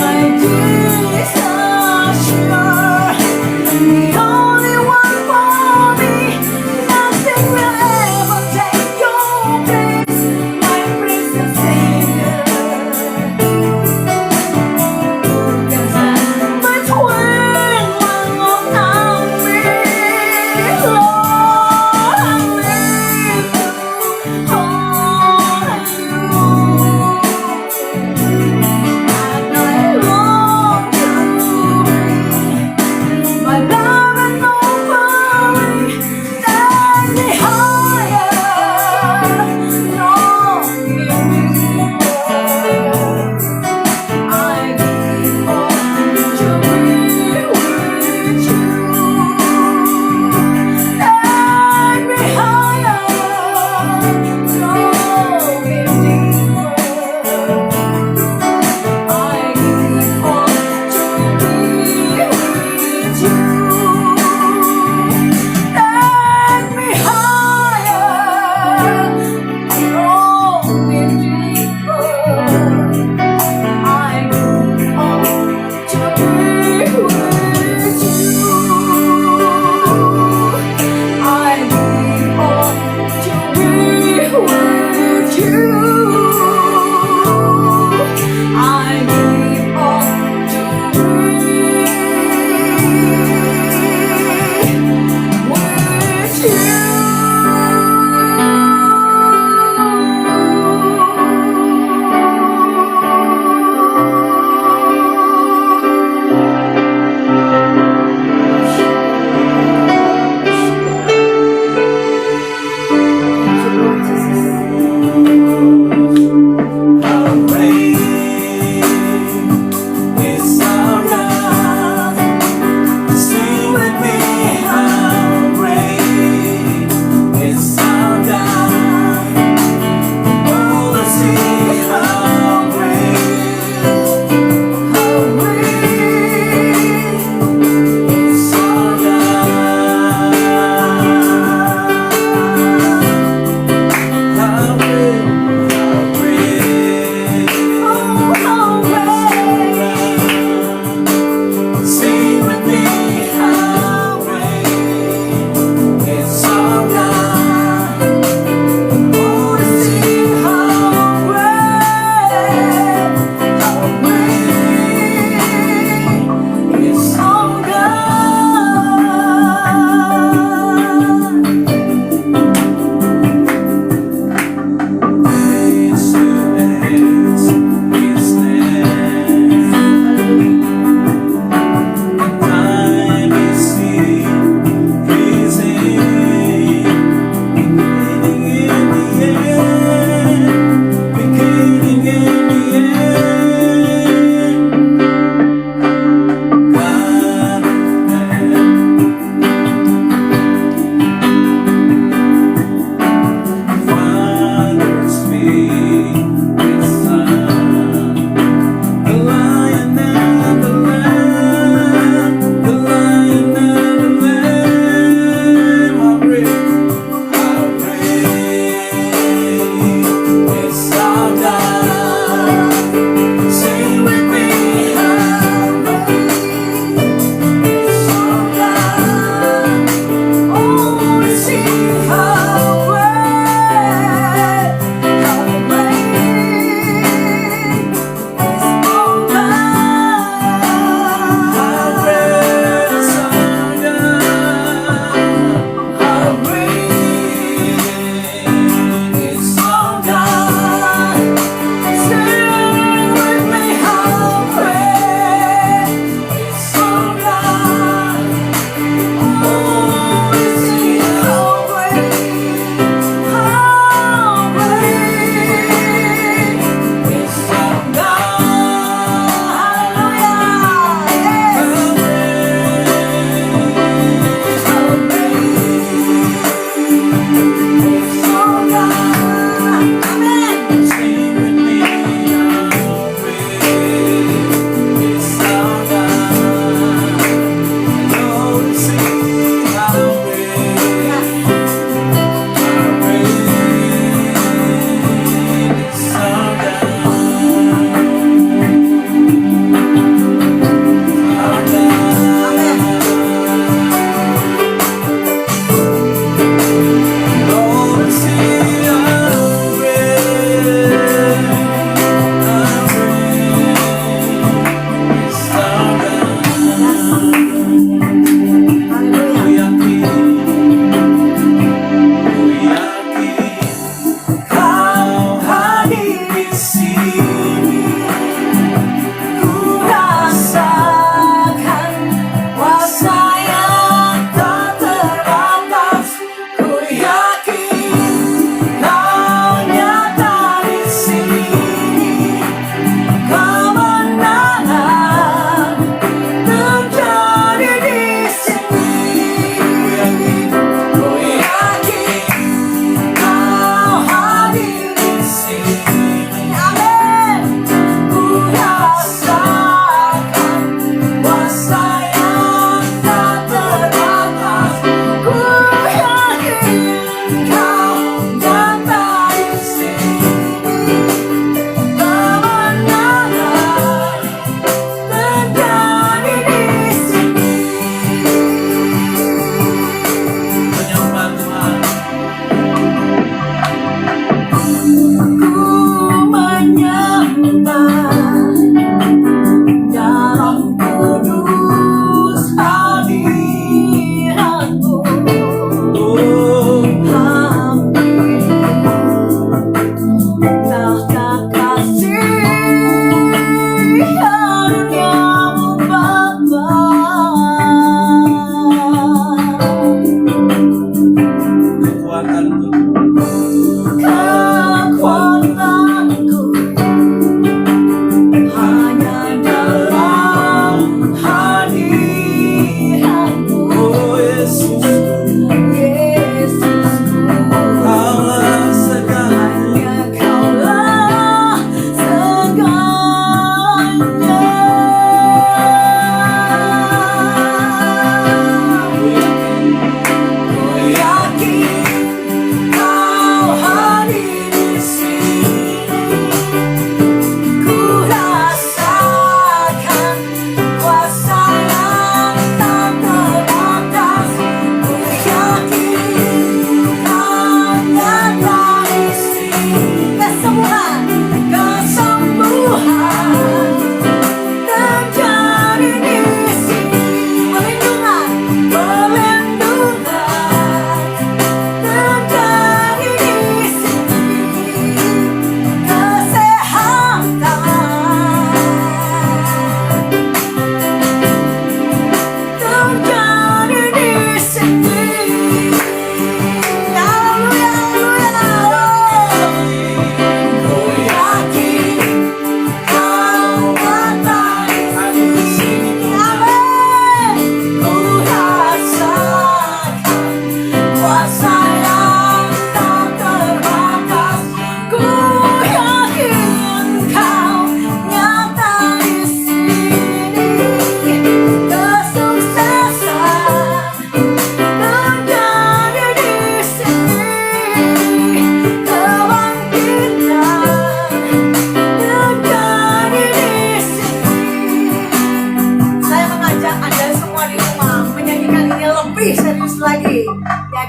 My Jesus, you're the only one for me. Nothing will ever take your place, my precious Savior. 'Cause I'm between one more time, Lord, I need you, oh, you. I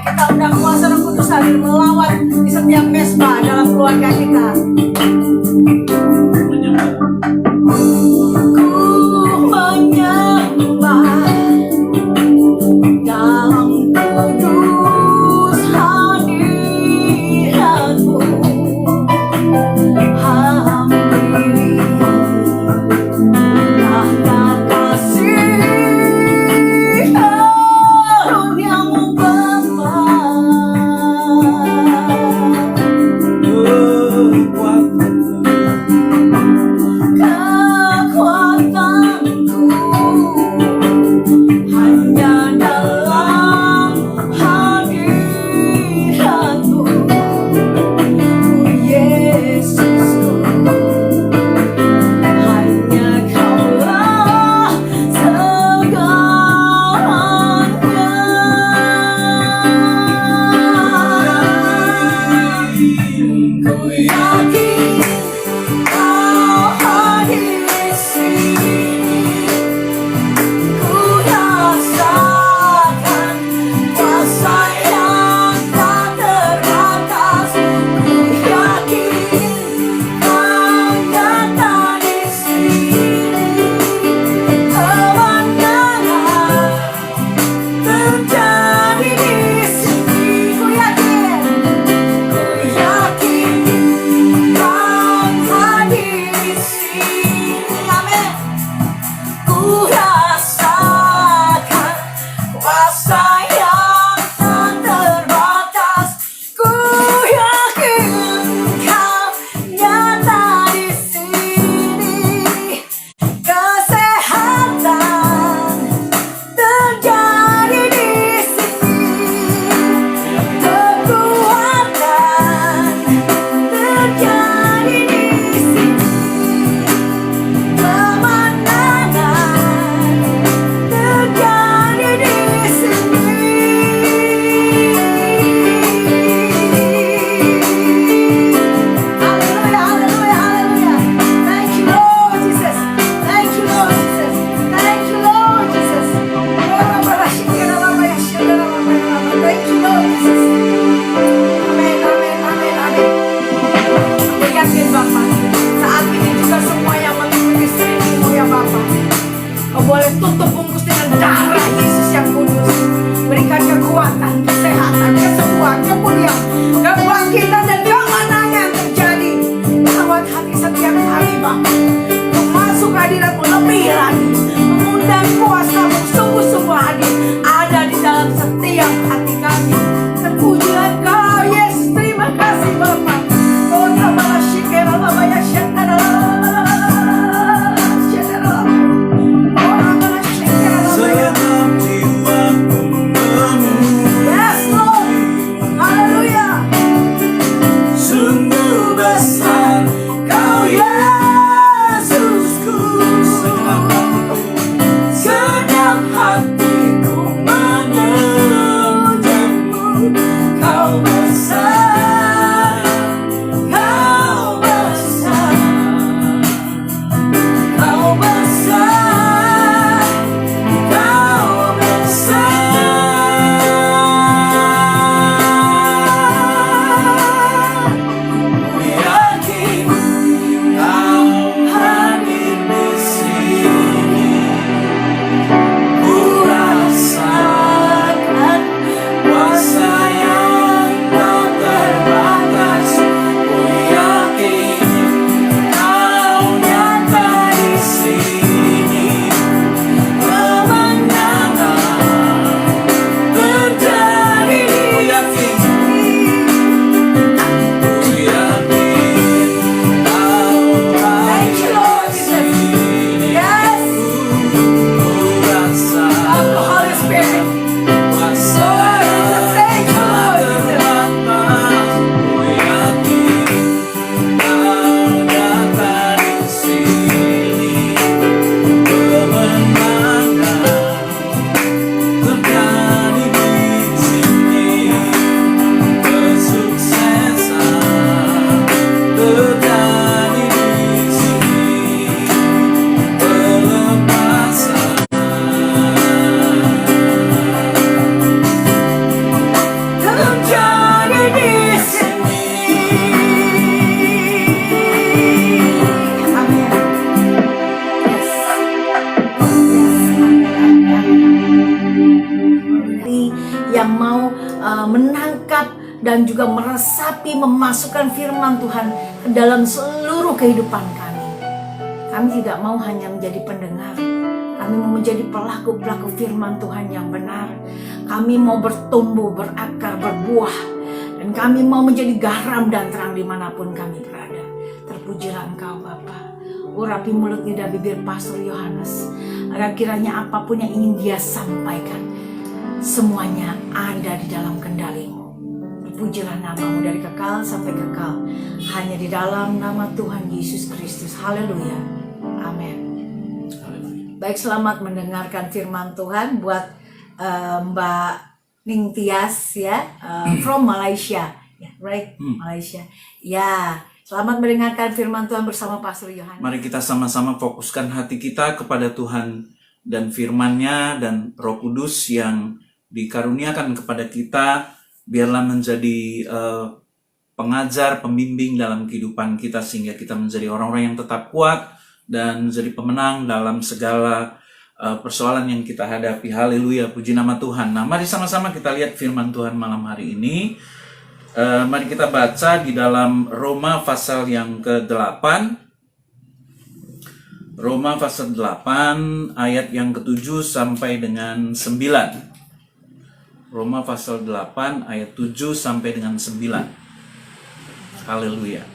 kita undang kuasa Roh Kudus hadir melawat di setiap mesbah dalam keluarga kita. Ku menyembah dalam kudus hadiratmu, hampiri tahta kasih karuniamu Bapa. Kekuatanku hanya dalam hadiratmu, Yesusku. Hanya Kaulah segalanya. Ku yakin Kau hadir di sini. Ku rasakan kuasa yang tak terbatas. Ku yakin Kau nyata di sini. Kemenangan terjadi di sini. Ku yakin Kau hadir di sini. Amin. Ku rasakan kuasa yang tak terbatas. Ku yakin Kau nyata di sini. Kesehatan terjadi di sini. Kekuatan terjadi di sini. Kemenangan terjadi di sini. Haleluya, haleluya, haleluya. Thank you Lord Jesus. Thank you Lord Jesus. Thank you Lord Jesus. Thank you Lord Jesus. Amin, amin, amin, amin. Aku yakin Bapak, saat ini juga semua yang mengikuti streamingmu ya Bapak, Kau boleh tutup bungkus dengan darah Yesus yang kudus. Berikan kekuatan, kesehatan, kesembuhan, kemuliaan, kebangkitan dan kemenangan terjadi. Lawat hati setiap hari Bapak, untuk masuk hadiratmu lebih lagi. Mengundang kuasa-Mu sungguh-sungguh hadir ada di dalam setiap hati kami. Terpuji Engkau Yesus, terima kasih Bapak. Oh tambah syukur Bapak ya syukur. Segenap jiwaku memuji, Yes Lord, haleluya. sungguh besar Kau Yesusku, segenap hatiku. segenap hatiku dan juga meresapi, memasukkan firman Tuhan ke dalam seluruh kehidupan kami. Kami tidak mau hanya menjadi pendengar, kami mau menjadi pelaku-pelaku firman Tuhan yang benar. Kami mau bertumbuh, berakar, berbuah, dan kami mau menjadi garam dan terang dimanapun kami berada. Terpujilah Engkau Bapa. Urapi mulut lidah bibir Pastor Yohanes, agar kiranya apapun yang ingin dia sampaikan, semuanya ada di dalam kendali-Mu. Terpujilah nama-Mu dari kekal sampai kekal, hanya di dalam nama Tuhan Yesus Kristus. Haleluya. Amin. Baik, selamat mendengarkan firman Tuhan buat Mbak Ning Tias ya, from Malaysia, right? Malaysia. Ya, selamat mendengarkan firman Tuhan bersama Pastor Yohanes. Mari kita sama-sama fokuskan hati kita kepada Tuhan dan firman-Nya dan Roh Kudus yang dikaruniakan kepada kita. Biarlah menjadi pengajar, pembimbing dalam kehidupan kita sehingga kita menjadi orang-orang yang tetap kuat dan menjadi pemenang dalam segala persoalan yang kita hadapi. Haleluya, puji nama Tuhan. Nah, mari sama-sama kita lihat firman Tuhan malam hari ini. Mari kita baca di dalam Roma pasal yang ke-8. Roma pasal 8 ayat yang ke-7 sampai dengan 9. Roma pasal 8 ayat 7 sampai dengan 9. Haleluya.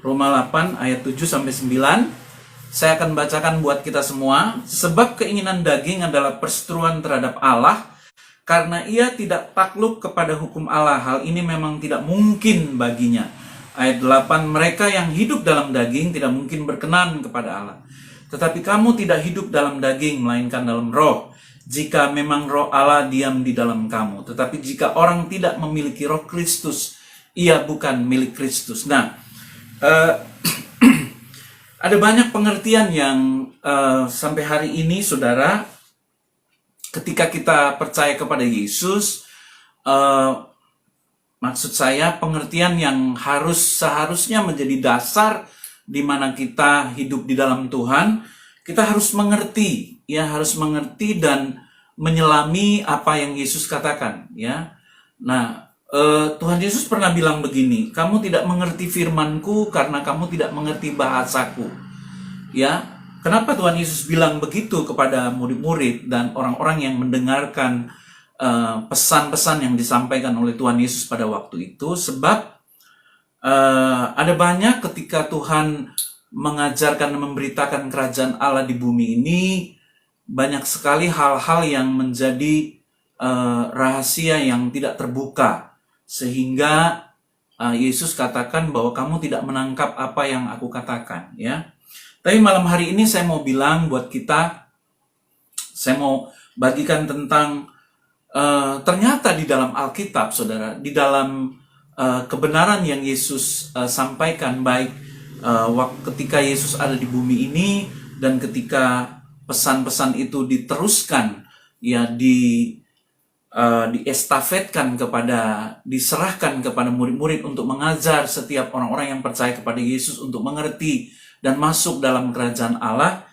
Roma 8 ayat 7 sampai 9. Saya akan bacakan buat kita semua. Sebab keinginan daging adalah perseteruan terhadap Allah, karena ia tidak takluk kepada hukum Allah. Hal ini memang tidak mungkin baginya. Ayat 8, mereka yang hidup dalam daging tidak mungkin berkenan kepada Allah. Tetapi kamu tidak hidup dalam daging, melainkan dalam roh. Jika memang roh Allah diam di dalam kamu. Tetapi jika orang tidak memiliki roh Kristus, ia bukan milik Kristus. Nah, ada banyak pengertian yang sampai hari ini, saudara, ketika kita percaya kepada Yesus, maksud saya pengertian yang seharusnya menjadi dasar di mana kita hidup di dalam Tuhan, kita harus mengerti, ya, harus mengerti dan menyelami apa yang Yesus katakan, ya. Nah, Tuhan Yesus pernah bilang begini, kamu tidak mengerti firman-Ku karena kamu tidak mengerti bahasaku, ya. Kenapa Tuhan Yesus bilang begitu kepada murid-murid dan orang-orang yang mendengarkan pesan-pesan yang disampaikan oleh Tuhan Yesus pada waktu itu? Sebab ada banyak ketika Tuhan mengajarkan dan memberitakan kerajaan Allah di bumi ini, banyak sekali hal-hal yang menjadi rahasia yang tidak terbuka, sehingga Yesus katakan bahwa kamu tidak menangkap apa yang aku katakan, ya. Tapi malam hari ini saya mau bilang buat kita, saya mau bagikan tentang ternyata di dalam Alkitab, saudara, di dalam kebenaran yang Yesus sampaikan, baik ketika Yesus ada di bumi ini dan ketika pesan-pesan itu diteruskan, ya, diestafetkan diserahkan kepada murid-murid untuk mengajar setiap orang-orang yang percaya kepada Yesus untuk mengerti dan masuk dalam kerajaan Allah.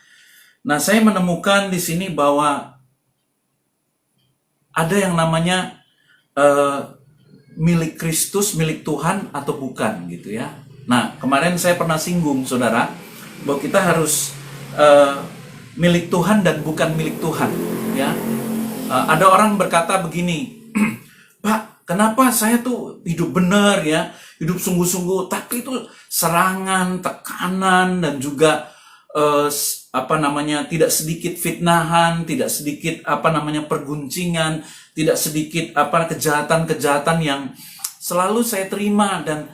Nah, saya menemukan di sini bahwa ada yang namanya milik Kristus, milik Tuhan atau bukan, gitu ya. Nah, kemarin saya pernah singgung, saudara, bahwa kita harus milik Tuhan dan bukan milik Tuhan, ya. Ada orang berkata begini, Pak, kenapa saya tuh hidup benar, ya, hidup sungguh-sungguh, tapi itu serangan, tekanan, dan juga tidak sedikit fitnahan, tidak sedikit perguncingan, tidak sedikit kejahatan-kejahatan yang selalu saya terima dan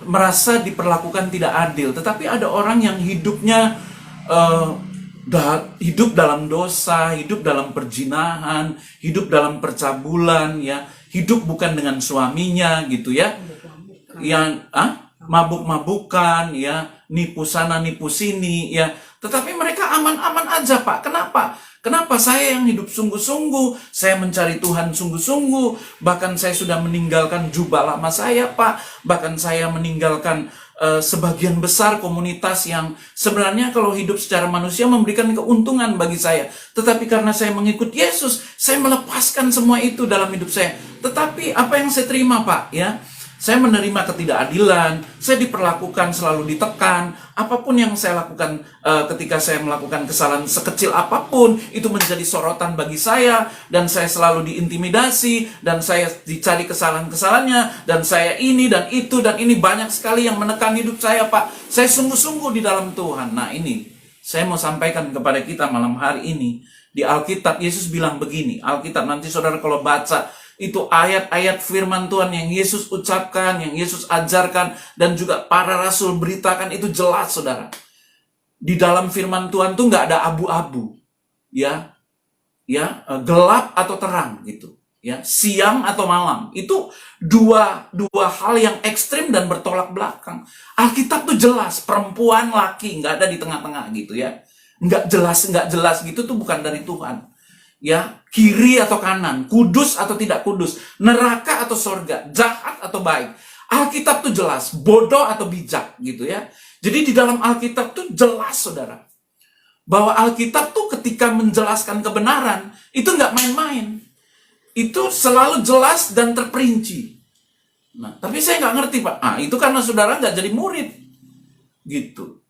merasa diperlakukan tidak adil. Tetapi ada orang yang hidupnya hidup dalam dosa, hidup dalam perzinahan, hidup dalam percabulan, ya, hidup bukan dengan suaminya, gitu ya, yang mabuk-mabukan, ya, nipu sana nipu sini, ya. Tetapi mereka aman-aman aja, Pak. Kenapa saya yang hidup sungguh-sungguh, saya mencari Tuhan sungguh-sungguh, bahkan saya sudah meninggalkan jubah lama saya, Pak, bahkan saya meninggalkan sebagian besar komunitas yang sebenarnya kalau hidup secara manusia memberikan keuntungan bagi saya. Tetapi karena saya mengikut Yesus, saya melepaskan semua itu dalam hidup saya. Tetapi apa yang saya terima, Pak? Ya, saya menerima ketidakadilan, saya diperlakukan selalu ditekan. Apapun yang saya lakukan ketika saya melakukan kesalahan sekecil apapun, itu menjadi sorotan bagi saya, dan saya selalu diintimidasi, dan saya dicari kesalahan-kesalahannya, dan saya ini dan itu dan ini, banyak sekali yang menekan hidup saya, Pak. Saya sungguh-sungguh di dalam Tuhan. Nah, ini saya mau sampaikan kepada kita malam hari ini. Di Alkitab, Yesus bilang begini. Alkitab, nanti saudara kalau baca, itu ayat-ayat firman Tuhan yang Yesus ucapkan, yang Yesus ajarkan, dan juga para rasul beritakan, itu jelas, saudara. Di dalam firman Tuhan tuh nggak ada abu-abu, ya, gelap atau terang, gitu, ya, siang atau malam. Itu dua hal yang ekstrim dan bertolak belakang. Alkitab tuh jelas, perempuan, laki, nggak ada di tengah-tengah, gitu ya. Nggak jelas gitu tuh bukan dari Tuhan. Ya, kiri atau kanan, kudus atau tidak kudus, neraka atau sorga, jahat atau baik. Alkitab tuh jelas, bodoh atau bijak, gitu ya. Jadi di dalam Alkitab tuh jelas, saudara, bahwa Alkitab tuh ketika menjelaskan kebenaran, itu nggak main-main. Itu selalu jelas dan terperinci. Nah, tapi saya nggak ngerti, Pak. Itu karena saudara nggak jadi murid, gitu.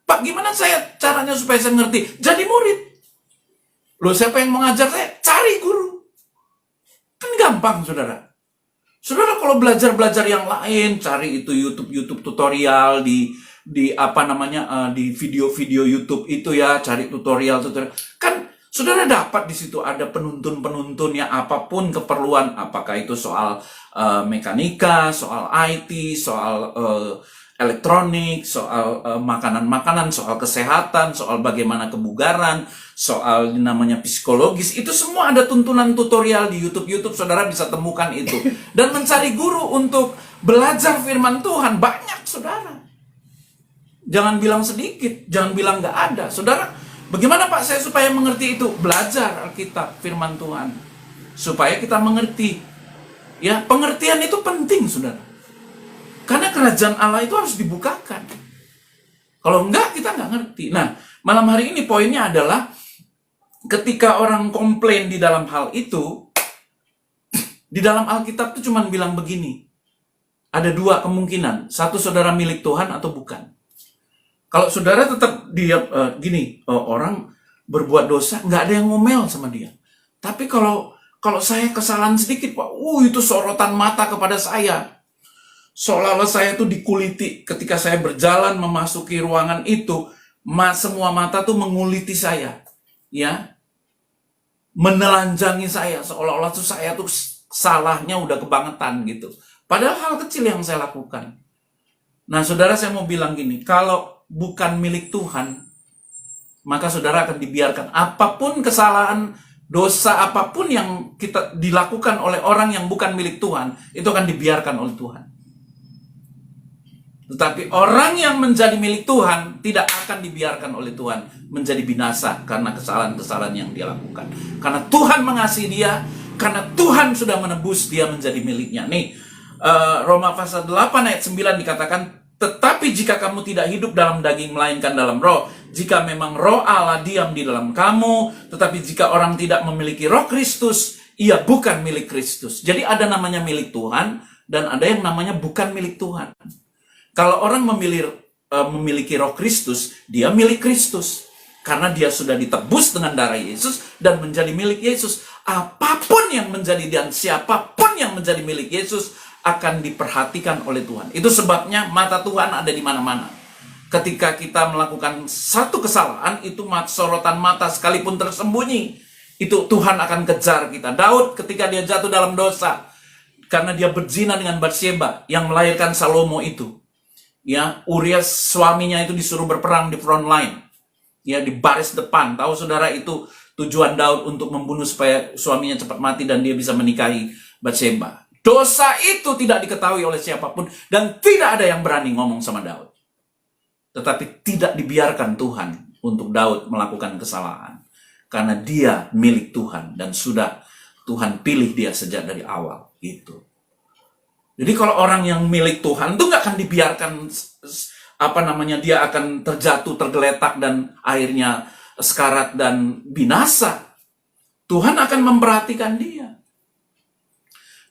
Pak, gimana caranya supaya saya ngerti? Jadi murid. Loh, siapa yang mengajar saya? Cari guru. Kan gampang, saudara. Saudara kalau belajar yang lain, cari itu YouTube tutorial di di video-video YouTube itu ya, cari tutorial. Kan saudara dapat di situ ada penuntun ya, apapun keperluan, apakah itu soal mekanika, soal IT, soal elektronik, soal makanan-makanan, soal kesehatan, soal bagaimana kebugaran, soal namanya psikologis, itu semua ada tuntunan tutorial di YouTube, saudara bisa temukan itu. Dan mencari guru untuk belajar firman Tuhan, banyak, saudara. Jangan bilang sedikit, jangan bilang nggak ada. Saudara, bagaimana Pak saya supaya mengerti itu? Belajar Alkitab, firman Tuhan. Supaya kita mengerti. Ya, pengertian itu penting, saudara. Karena kerajaan Allah itu harus dibukakan. Kalau enggak, kita nggak ngerti. Nah, malam hari ini poinnya adalah ketika orang komplain di dalam hal itu, di dalam Alkitab itu cuma bilang begini. Ada dua kemungkinan. Satu, saudara milik Tuhan atau bukan. Kalau saudara tetap orang berbuat dosa, nggak ada yang ngomel sama dia. Tapi kalau saya kesalahan sedikit, Pak, itu sorotan mata kepada saya. Seolah-olah saya tuh dikuliti ketika saya berjalan memasuki ruangan itu, semua mata tuh menguliti saya, ya, menelanjangi saya, seolah-olah tuh saya tuh salahnya udah kebangetan gitu. Padahal hal kecil yang saya lakukan. Nah, saudara, saya mau bilang gini, kalau bukan milik Tuhan, maka saudara akan dibiarkan. Apapun kesalahan, dosa apapun yang kita dilakukan oleh orang yang bukan milik Tuhan, itu akan dibiarkan oleh Tuhan. Tetapi orang yang menjadi milik Tuhan tidak akan dibiarkan oleh Tuhan menjadi binasa karena kesalahan-kesalahan yang dia lakukan. Karena Tuhan mengasihi dia, karena Tuhan sudah menebus dia menjadi miliknya. Nih, Roma pasal 8 ayat 9 dikatakan, tetapi jika kamu tidak hidup dalam daging melainkan dalam roh, jika memang roh Allah diam di dalam kamu, tetapi jika orang tidak memiliki roh Kristus, ia bukan milik Kristus. Jadi ada namanya milik Tuhan dan ada yang namanya bukan milik Tuhan. Kalau orang memiliki roh Kristus, dia milik Kristus. Karena dia sudah ditebus dengan darah Yesus dan menjadi milik Yesus. Apapun yang menjadi dan siapapun yang menjadi milik Yesus akan diperhatikan oleh Tuhan. Itu sebabnya mata Tuhan ada di mana-mana. Ketika kita melakukan satu kesalahan, itu sorotan mata sekalipun tersembunyi, itu Tuhan akan kejar kita. Daud ketika dia jatuh dalam dosa, karena dia berzina dengan Batsyeba yang melahirkan Salomo itu. Ya, Urias suaminya itu disuruh berperang di front line. Ya, di baris depan. Tahu saudara, itu tujuan Daud untuk membunuh supaya suaminya cepat mati dan dia bisa menikahi Batsyeba. Dosa itu tidak diketahui oleh siapapun dan tidak ada yang berani ngomong sama Daud. Tetapi tidak dibiarkan Tuhan untuk Daud melakukan kesalahan. Karena dia milik Tuhan dan sudah Tuhan pilih dia sejak dari awal. Gitu. Jadi kalau orang yang milik Tuhan tuh nggak akan dibiarkan dia akan terjatuh, tergeletak dan akhirnya sekarat dan binasa. Tuhan akan memperhatikan dia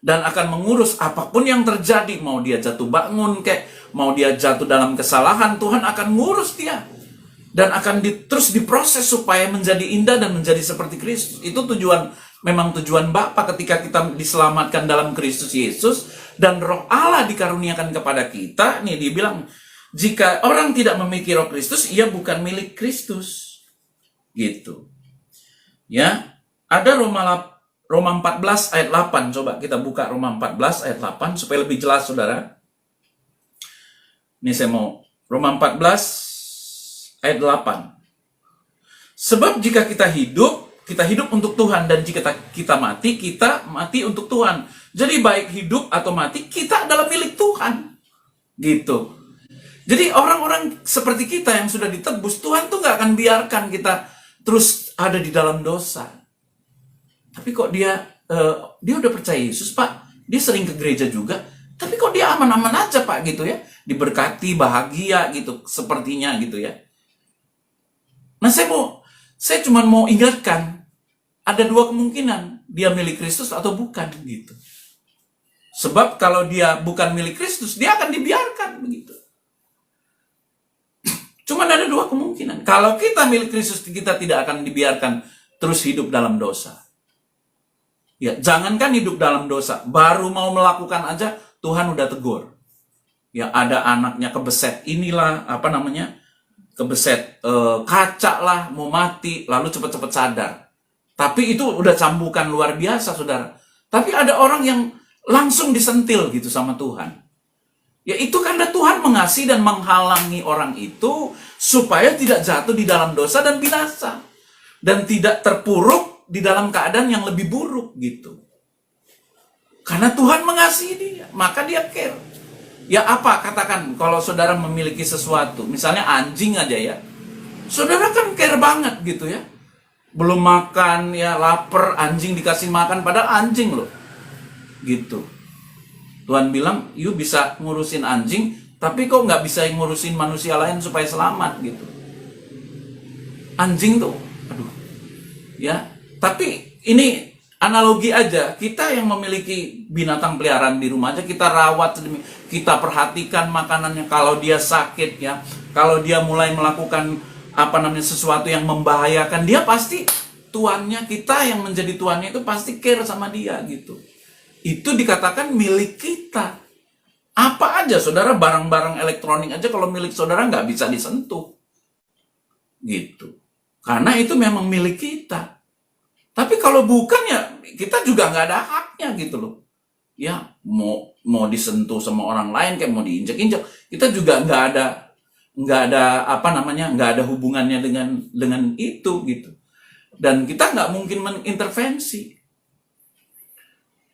dan akan mengurus apapun yang terjadi, mau dia jatuh bangun mau dia jatuh dalam kesalahan, Tuhan akan ngurus dia dan akan terus diproses supaya menjadi indah dan menjadi seperti Kristus. Itu memang tujuan Bapa ketika kita diselamatkan dalam Kristus Yesus dan Roh Allah dikaruniakan kepada kita. Nih dia bilang, jika orang tidak memiliki Roh Kristus, ia bukan milik Kristus. Gitu. Ya, ada Roma 14 ayat 8. Coba kita buka Roma 14 ayat 8 supaya lebih jelas, saudara. Ini saya mau Roma 14 ayat 8. Sebab jika kita hidup untuk Tuhan, dan jika kita mati untuk Tuhan. Jadi baik hidup atau mati, kita adalah milik Tuhan. Gitu. Jadi orang-orang seperti kita yang sudah ditebus, Tuhan tuh gak akan biarkan kita terus ada di dalam dosa. Tapi kok dia udah percaya Yesus, Pak. Dia sering ke gereja juga. Tapi kok dia aman-aman aja, Pak, gitu ya. Diberkati, bahagia gitu, sepertinya gitu ya. Nah, saya cuma mau ingatkan, ada dua kemungkinan, dia milik Kristus atau bukan gitu. Sebab kalau dia bukan milik Kristus, dia akan dibiarkan begitu. Cuma ada dua kemungkinan. Kalau kita milik Kristus, kita tidak akan dibiarkan terus hidup dalam dosa. Ya, jangankan hidup dalam dosa, baru mau melakukan aja Tuhan udah tegur. Ya, ada anaknya kebeset inilah kebeset kaca lah, mau mati, lalu cepat-cepat sadar. Tapi itu udah cambukan luar biasa, saudara. Tapi ada orang yang langsung disentil gitu sama Tuhan. Ya itu karena Tuhan mengasihi dan menghalangi orang itu supaya tidak jatuh di dalam dosa dan binasa. Dan tidak terpuruk di dalam keadaan yang lebih buruk gitu. Karena Tuhan mengasihi dia, maka dia care. Ya apa, katakan kalau saudara memiliki sesuatu, misalnya anjing aja ya. Saudara kan care banget gitu ya. Belum makan, ya lapar, anjing dikasih makan, padahal anjing loh. Gitu. Tuhan bilang, you bisa ngurusin anjing, tapi kok nggak bisa ngurusin manusia lain supaya selamat gitu. Anjing tuh, aduh. Ya, tapi ini analogi aja. Kita yang memiliki binatang peliharaan di rumah aja, kita rawat, kita perhatikan makanannya. Kalau dia sakit ya, kalau dia mulai melakukan sesuatu yang membahayakan, dia pasti tuannya, kita yang menjadi tuannya itu pasti care sama dia gitu. Itu dikatakan milik kita. Apa aja, saudara, barang-barang elektronik aja kalau milik saudara nggak bisa disentuh. Gitu. Karena itu memang milik kita. Tapi kalau bukan ya, kita juga nggak ada haknya gitu loh. Ya, mau disentuh sama orang lain, kayak mau diinjak-injak, kita juga nggak ada hubungannya dengan itu gitu. Dan kita nggak mungkin mengintervensi.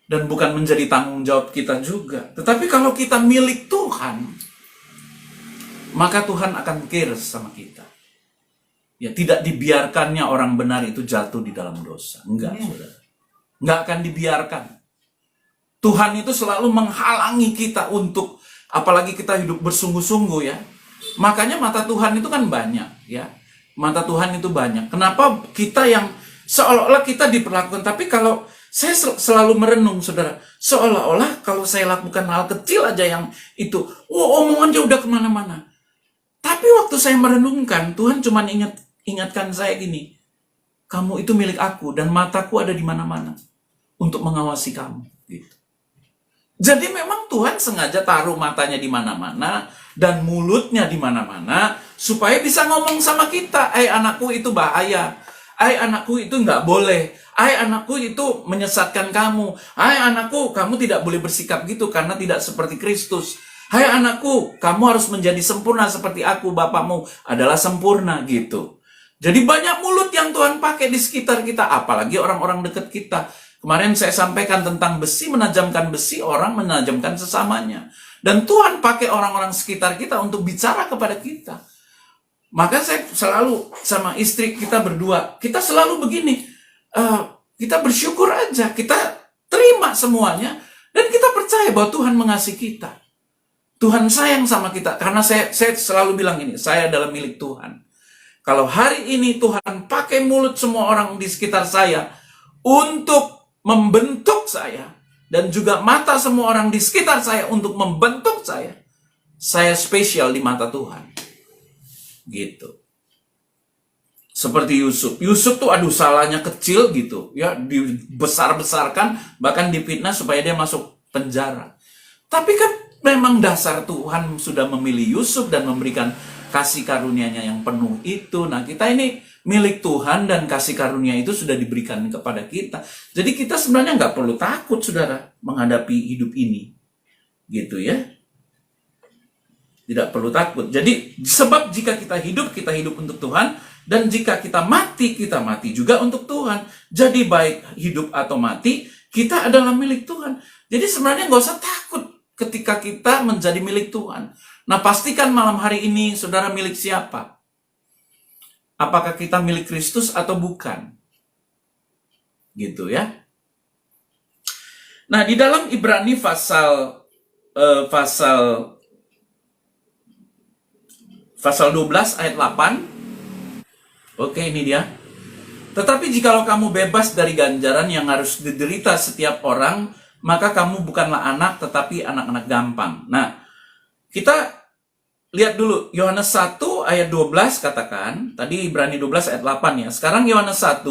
Dan bukan menjadi tanggung jawab kita juga. Tetapi kalau kita milik Tuhan, maka Tuhan akan care sama kita. Ya, tidak dibiarkannya orang benar itu jatuh di dalam dosa. Enggak, saudara. Enggak akan dibiarkan. Tuhan itu selalu menghalangi kita untuk, apalagi kita hidup bersungguh-sungguh ya. Makanya mata Tuhan itu kan banyak ya. Mata Tuhan itu banyak. Kenapa kita yang seolah-olah kita diperlakukan, tapi kalau saya selalu merenung, saudara, seolah-olah kalau saya lakukan hal kecil aja yang itu, omongannya udah kemana-mana. Tapi waktu saya merenungkan, Tuhan cuma ingatkan saya gini, kamu itu milik aku dan mataku ada di mana-mana untuk mengawasi kamu. Gitu. Jadi memang Tuhan sengaja taruh matanya di mana-mana dan mulutnya di mana-mana supaya bisa ngomong sama kita, anakku itu bahaya. Anakku itu nggak boleh. Anakku itu menyesatkan kamu. Anakku, kamu tidak boleh bersikap gitu karena tidak seperti Kristus. Anakku, kamu harus menjadi sempurna seperti aku, Bapamu adalah sempurna gitu. Jadi banyak mulut yang Tuhan pakai di sekitar kita, apalagi orang-orang dekat kita. Kemarin saya sampaikan tentang besi, menajamkan besi, orang menajamkan sesamanya. Dan Tuhan pakai orang-orang sekitar kita untuk bicara kepada kita. Maka saya selalu sama istri kita berdua, kita selalu begini, kita bersyukur aja, kita terima semuanya, Dan kita percaya bahwa Tuhan mengasihi kita. Tuhan sayang sama kita. Karena saya selalu bilang ini, saya adalah milik Tuhan. Kalau hari ini Tuhan pakai mulut semua orang di sekitar saya untuk membentuk saya, dan juga mata semua orang di sekitar saya untuk membentuk saya spesial di mata Tuhan. Gitu. Seperti Yusuf. Yusuf tuh salahnya kecil gitu, ya, dibesar-besarkan, bahkan difitnah supaya dia masuk penjara. Tapi kan memang dasar Tuhan sudah memilih Yusuf dan memberikan kasih karunia-Nya yang penuh itu. Nah, kita ini milik Tuhan dan kasih karunia itu sudah diberikan kepada kita. Jadi kita sebenarnya nggak perlu takut, saudara, menghadapi hidup ini. Gitu ya. Tidak perlu takut. Jadi, sebab jika kita hidup untuk Tuhan. Dan jika kita mati juga untuk Tuhan. Jadi baik hidup atau mati, kita adalah milik Tuhan. Jadi sebenarnya nggak usah takut ketika kita menjadi milik Tuhan. Nah, pastikan malam hari ini saudara milik siapa? Apakah kita milik Kristus atau bukan? Gitu ya. Nah, di dalam Ibrani pasal 12 ayat 8. Oke, ini dia. Tetapi jikalau kamu bebas dari ganjaran yang harus diderita setiap orang, maka kamu bukanlah anak, tetapi anak-anak gampang. Nah, kita lihat dulu, Yohanes 1 ayat 12 katakan, tadi Ibrani 12 ayat 8 ya. Sekarang Yohanes 1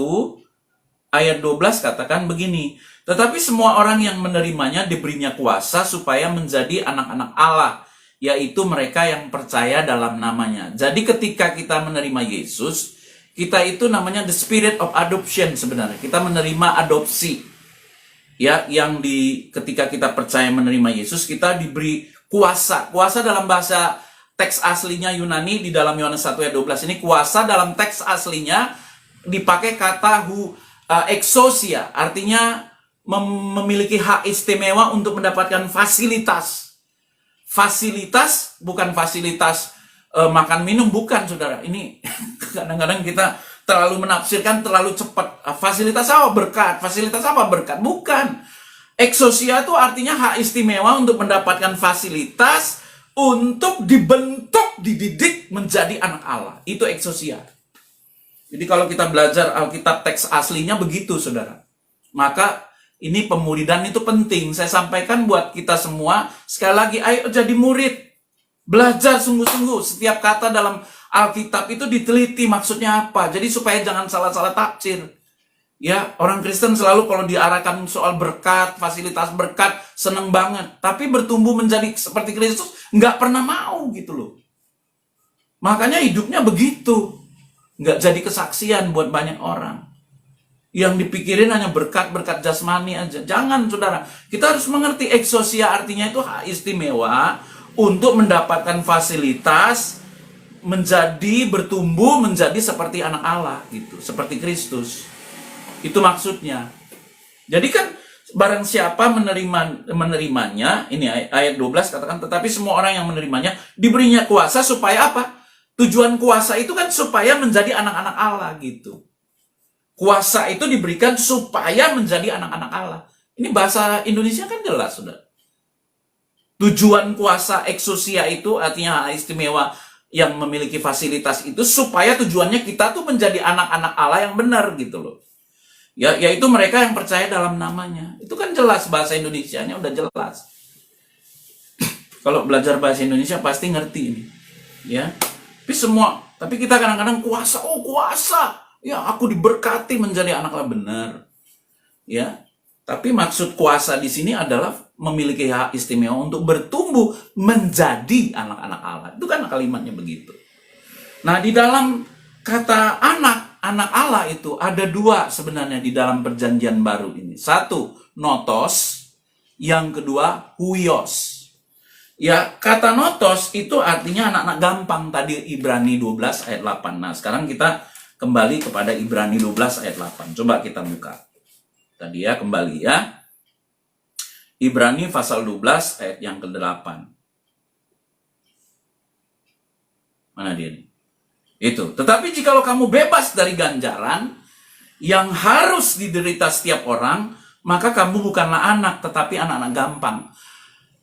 ayat 12 katakan begini, tetapi semua orang yang menerimanya diberinya kuasa supaya menjadi anak-anak Allah, yaitu mereka yang percaya dalam namanya. Jadi ketika kita menerima Yesus, kita itu namanya the spirit of adoption sebenarnya. Kita menerima adopsi. Ya, yang ketika kita percaya menerima Yesus, kita diberi kuasa. Kuasa dalam bahasa teks aslinya Yunani di dalam Yohanes 1 ayat 12 ini, kuasa dalam teks aslinya dipakai kata exousia, artinya memiliki hak istimewa untuk mendapatkan fasilitas. Fasilitas bukan fasilitas makan minum, bukan, saudara. Ini kadang-kadang kita terlalu menafsirkan terlalu cepat. Fasilitas apa? Berkat. Fasilitas apa? Berkat. Bukan. Exousia itu artinya hak istimewa untuk mendapatkan fasilitas untuk dibentuk, dididik menjadi anak Allah. Itu exousia. Jadi kalau kita belajar Alkitab teks aslinya begitu, saudara. Maka ini pemuridan itu penting. Saya sampaikan buat kita semua. Sekali lagi, ayo jadi murid. Belajar sungguh-sungguh. Setiap kata dalam Alkitab itu diteliti maksudnya apa. Jadi supaya jangan salah-salah tafsir. Ya, orang Kristen selalu kalau diarahkan soal berkat, fasilitas berkat, seneng banget. Tapi bertumbuh menjadi seperti Kristus, nggak pernah mau gitu loh. Makanya hidupnya begitu. Nggak jadi kesaksian buat banyak orang. Yang dipikirin hanya berkat-berkat jasmani aja. Jangan, saudara. Kita harus mengerti exousia artinya itu hak istimewa untuk mendapatkan fasilitas, bertumbuh menjadi seperti anak Allah gitu, seperti Kristus. Itu maksudnya. Jadi kan barang siapa menerimanya, ini ayat 12 katakan, tetapi semua orang yang menerimanya diberinya kuasa supaya apa? Tujuan kuasa itu kan supaya menjadi anak-anak Allah gitu. Kuasa itu diberikan supaya menjadi anak-anak Allah. Ini bahasa Indonesia kan jelas, saudara. Tujuan kuasa exousia itu artinya hak istimewa yang memiliki fasilitas itu supaya tujuannya kita tuh menjadi anak-anak Allah yang benar gitu loh. Ya, yaitu mereka yang percaya dalam namanya. Itu kan jelas bahasa Indonesianya udah jelas. Kalau belajar bahasa Indonesia pasti ngerti ini. Ya. Tapi kita kadang-kadang kuasa, kuasa. Ya, aku diberkati menjadi anak Allah, benar. Ya. Tapi maksud kuasa di sini adalah memiliki hak istimewa untuk bertumbuh menjadi anak-anak Allah. Itu kan kalimatnya begitu. Nah, di dalam kata anak Allah itu ada dua sebenarnya di dalam perjanjian baru ini. Satu, notos. Yang kedua, huios. Ya, kata notos itu artinya anak-anak gampang. Tadi Ibrani 12 ayat 8. Nah, sekarang kita kembali kepada Ibrani 12 ayat 8. Coba kita buka. Tadi ya, kembali ya. Ibrani pasal 12 ayat yang ke-8. Mana dia nih? Itu. Tetapi jikalau kamu bebas dari ganjaran yang harus diderita setiap orang, maka kamu bukanlah anak, tetapi anak-anak gampang.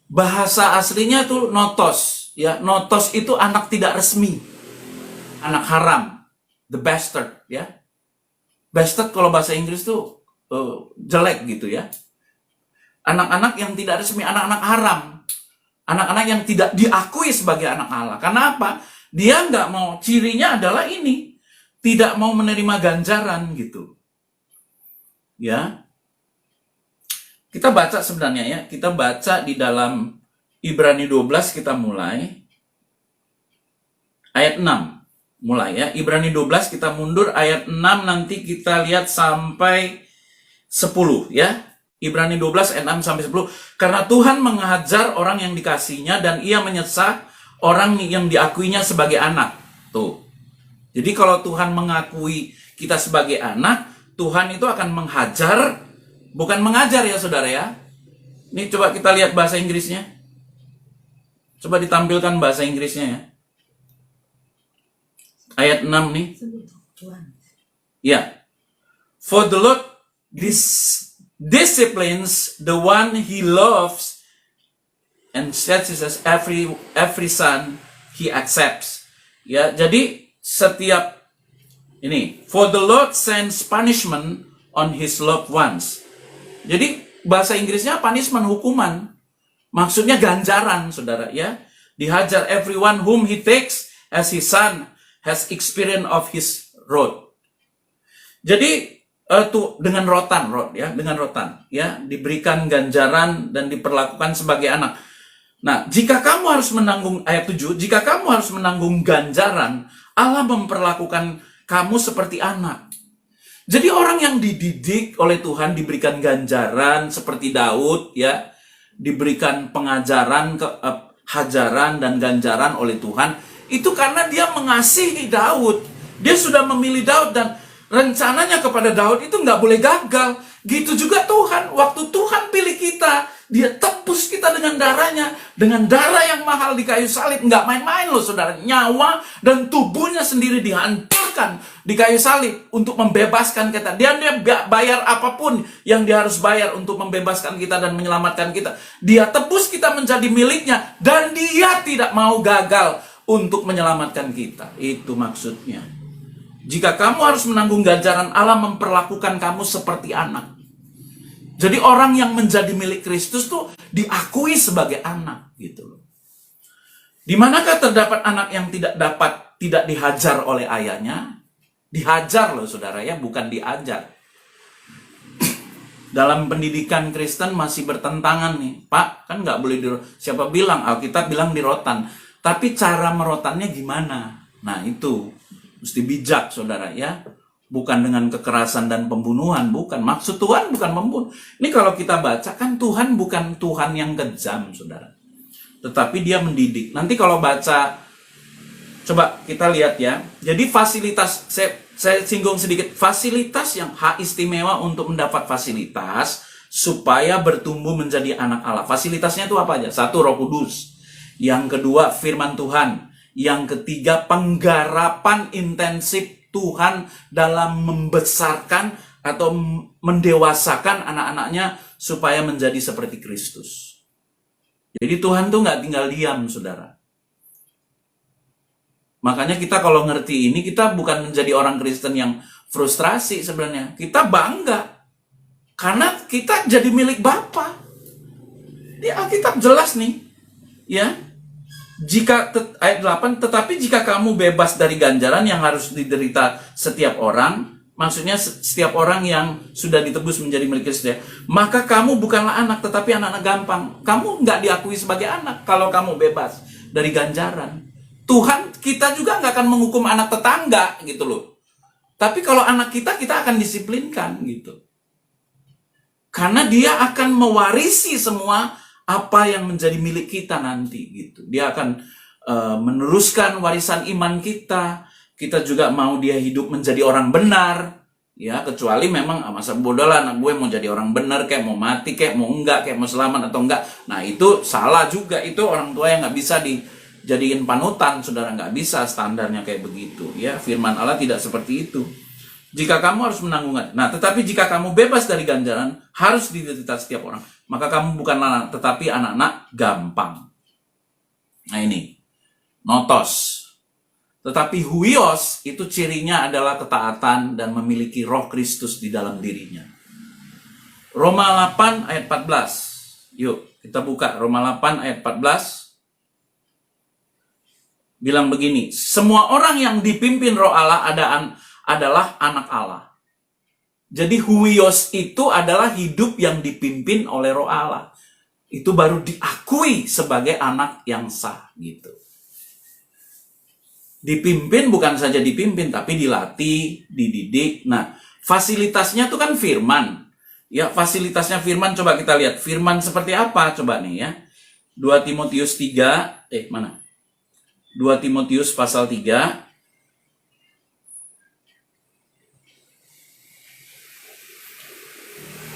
Bahasa aslinya itu notos, ya. Notos itu anak tidak resmi, anak haram, the bastard, ya. Bastard kalau bahasa Inggris tuh jelek gitu ya. Anak-anak yang tidak resmi, anak-anak haram, anak-anak yang tidak diakui sebagai anak Allah. Kenapa? Dia nggak mau, cirinya adalah ini, tidak mau menerima ganjaran gitu, ya. Kita baca sebenarnya ya, kita baca di dalam Ibrani 12, kita mulai ayat 6. Mulai ya, Ibrani 12 kita mundur ayat 6, nanti kita lihat sampai 10 ya. Ibrani 12 ayat 6 sampai 10. Karena Tuhan menghajar orang yang dikasihinya dan ia menyesat orang yang diakuinya sebagai anak. Tuh. Jadi kalau Tuhan mengakui kita sebagai anak, Tuhan itu akan menghajar, bukan mengajar ya saudara ya. Ini coba kita lihat bahasa Inggrisnya. Coba ditampilkan bahasa Inggrisnya ya. Ayat 6 nih. Ya. For the Lord disciplines the one he loves and satisfies every son he accepts. Ya, jadi setiap ini, for the Lord sends punishment on his loved ones. Jadi bahasa Inggrisnya punishment, hukuman. Maksudnya ganjaran, saudara ya. Dihajar everyone whom he takes as his son has experience of his road. Jadi tuh dengan rotan ya, diberikan ganjaran dan diperlakukan sebagai anak. Nah, jika kamu harus menanggung ayat 7, jika kamu harus menanggung ganjaran, Allah memperlakukan kamu seperti anak. Jadi orang yang dididik oleh Tuhan diberikan ganjaran seperti Daud ya, diberikan pengajaran, hajaran dan ganjaran oleh Tuhan. Itu karena dia mengasihi Daud. Dia sudah memilih Daud dan rencananya kepada Daud itu nggak boleh gagal. Gitu juga Tuhan. Waktu Tuhan pilih kita, dia tebus kita dengan darahnya. Dengan darah yang mahal di kayu salib. Nggak main-main loh saudara. Nyawa dan tubuhnya sendiri dihancurkan di kayu salib untuk membebaskan kita. Dia bayar apapun yang dia harus bayar untuk membebaskan kita dan menyelamatkan kita. Dia tebus kita menjadi miliknya. Dan dia tidak mau gagal untuk menyelamatkan kita. Itu maksudnya. Jika kamu harus menanggung ganjaran, Allah memperlakukan kamu seperti anak. Jadi orang yang menjadi milik Kristus tuh diakui sebagai anak gitu loh. Di manakah terdapat anak yang tidak dihajar oleh ayahnya? Dihajar loh saudara ya, bukan diajar. Dalam pendidikan Kristen masih bertentangan nih. Pak, kan nggak boleh siapa bilang, Alkitab bilang dirotan. Tapi cara merotannya gimana? Nah itu mesti bijak saudara ya. Bukan dengan kekerasan dan pembunuhan, bukan. Maksud Tuhan bukan membunuh. Ini kalau kita baca kan Tuhan bukan Tuhan yang kejam saudara. Tetapi dia mendidik. Nanti kalau baca, coba kita lihat ya. Jadi fasilitas, saya singgung sedikit. Fasilitas yang hak istimewa untuk mendapat fasilitas supaya bertumbuh menjadi anak Allah. Fasilitasnya itu apa aja? 1, Roh Kudus. Yang kedua, firman Tuhan. Yang ketiga, penggarapan intensif Tuhan dalam membesarkan atau mendewasakan anak-anaknya supaya menjadi seperti Kristus. Jadi Tuhan tuh nggak tinggal diam, saudara. Makanya kita kalau ngerti ini, kita bukan menjadi orang Kristen yang frustrasi sebenarnya. Kita bangga. Karena kita jadi milik Bapa. Di Alkitab jelas nih. Ya, ayat 8, tetapi jika kamu bebas dari ganjaran yang harus diderita setiap orang, maksudnya setiap orang yang sudah ditebus menjadi milik Kristus, maka kamu bukanlah anak, tetapi anak-anak gampang. Kamu nggak diakui sebagai anak kalau kamu bebas dari ganjaran. Tuhan kita juga nggak akan menghukum anak tetangga gitu loh. Tapi kalau anak kita akan disiplinkan gitu. Karena dia akan mewarisi semua apa yang menjadi milik kita nanti gitu. Dia akan meneruskan warisan iman kita. Kita juga mau dia hidup menjadi orang benar. Ya, kecuali memang masa bodoh lah anak gue mau jadi orang benar, kayak mau mati, kayak mau enggak, kayak mau selamat atau enggak. Nah itu salah juga. Itu orang tua yang nggak bisa dijadiin panutan, saudara. Nggak bisa standarnya kayak begitu. Ya, firman Allah tidak seperti itu. Jika kamu harus menanggung, nah tetapi jika kamu bebas dari ganjaran, harus diderita setiap orang, maka kamu bukan anak, tetapi anak-anak gampang. Nah ini, notos. Tetapi huios itu cirinya adalah ketaatan dan memiliki roh Kristus di dalam dirinya. Roma 8 ayat 14. Yuk, kita buka Roma 8 ayat 14. Bilang begini, semua orang yang dipimpin roh Allah adalah anak Allah. Jadi huios itu adalah hidup yang dipimpin oleh roh Allah. Itu baru diakui sebagai anak yang sah gitu. Dipimpin bukan saja dipimpin, tapi dilatih, dididik. Nah, fasilitasnya itu kan firman. Ya, fasilitasnya firman, coba kita lihat. Firman seperti apa? Coba nih ya. 2 Timotius 3, mana? 2 Timotius pasal 3.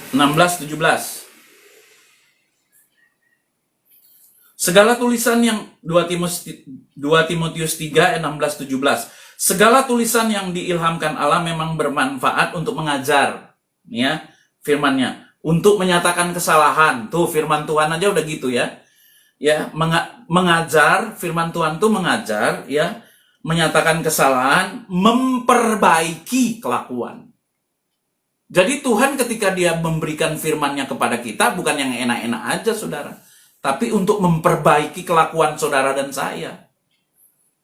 16-17. Segala tulisan yang 2 Timotius 3 ayat 16-17. Segala tulisan yang diilhamkan Allah memang bermanfaat untuk mengajar, ya, firmannya, untuk menyatakan kesalahan. Tuh firman Tuhan aja udah gitu ya. Ya, mengajar, firman Tuhan tuh mengajar, ya, menyatakan kesalahan, memperbaiki kelakuan. Jadi Tuhan ketika dia memberikan firman-Nya kepada kita bukan yang enak-enak aja, saudara, tapi untuk memperbaiki kelakuan saudara dan saya.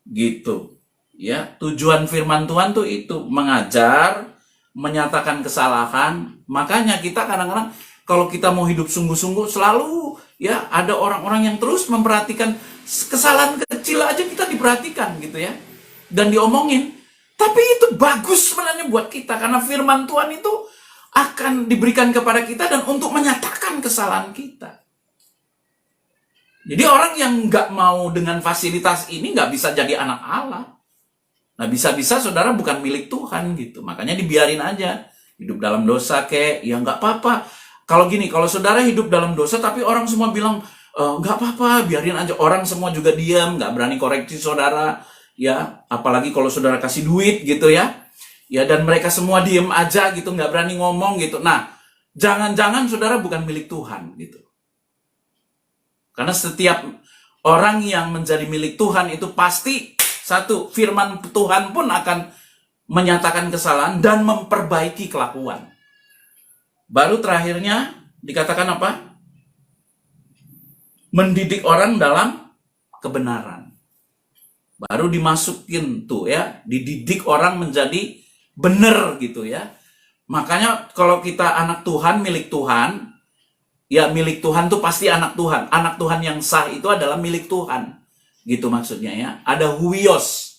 Gitu. Ya, tujuan firman Tuhan tuh itu mengajar, menyatakan kesalahan. Makanya kita kadang-kadang kalau kita mau hidup sungguh-sungguh selalu ya ada orang-orang yang terus memperhatikan kesalahan kecil aja, kita diperhatikan gitu ya. Dan diomongin. Tapi itu bagus sebenarnya buat kita karena firman Tuhan itu akan diberikan kepada kita dan untuk menyatakan kesalahan kita. Jadi orang yang nggak mau dengan fasilitas ini nggak bisa jadi anak Allah. Nah, bisa-bisa saudara bukan milik Tuhan gitu. Makanya dibiarin aja. Hidup dalam dosa ya nggak apa-apa. Kalau gini, kalau saudara hidup dalam dosa tapi orang semua bilang, nggak apa-apa, biarin aja. Orang semua juga diam, nggak berani koreksi saudara. Ya, apalagi kalau saudara kasih duit gitu ya. Ya, dan mereka semua diem aja gitu, nggak berani ngomong gitu. Nah, jangan-jangan saudara bukan milik Tuhan gitu. Karena setiap orang yang menjadi milik Tuhan itu pasti satu, firman Tuhan pun akan menyatakan kesalahan dan memperbaiki kelakuan. Baru terakhirnya dikatakan apa? Mendidik orang dalam kebenaran. Baru dimasukin tuh ya, dididik orang menjadi benar gitu ya. Makanya kalau kita anak Tuhan, milik Tuhan, ya milik Tuhan tuh pasti anak Tuhan. Anak Tuhan yang sah itu adalah milik Tuhan. Gitu maksudnya ya. Ada huios.